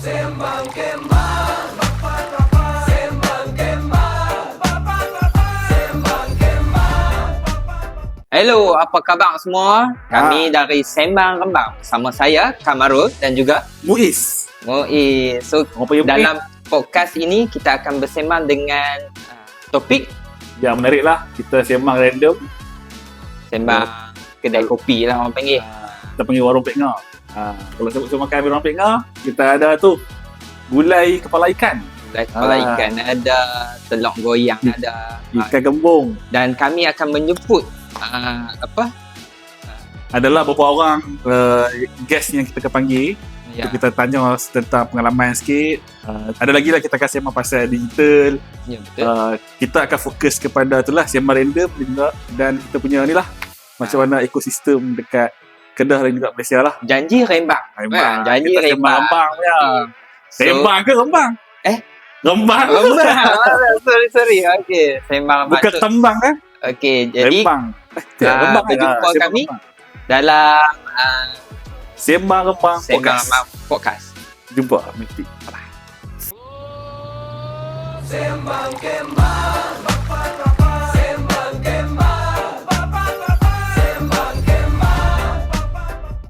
Sembang kembang, sembang kembang, sembang kembang. Hello, apa khabar semua? Kami dari Sembang Kembang. Bersama saya, Kamarul dan juga Muiz. Muiz. So, Orang panggil dalam podcast ini kita akan bersembang dengan topik yang menarik lah. Kita sembang random. sembang kedai kopi lah orang panggil. Kita panggil warung Pek Ngah. Kalau sebut makan warung Pek Ngah, kita ada tu gulai kepala ikan. Kepala ikan ada, telur goyang ada. Ikan gembung. Dan kami akan menyebut Adalah beberapa orang guest yang kita akan panggil. ya, Kita tanya tentang pengalaman sikit. Ada lagi lah kita akan sembang pasal digital. ya betul. Kita akan fokus kepada tu lah, sembang random juga. Dan kita punya ni lah, macam mana ekosistem dekat Kedah dan juga Malaysia lah. Janji rembang. Janji Kita rembang. Rembang ya. Rembang ke rembang? Rembang. Sorry. Okey, sembang Bukan maksud. tembang kan? Okey, jadi Rembang. Rembang berjumpa Sembang kami rembang. dalam Sembang rembang Sembang podcast. Podcast. Jumpa nanti. Sembang kembang.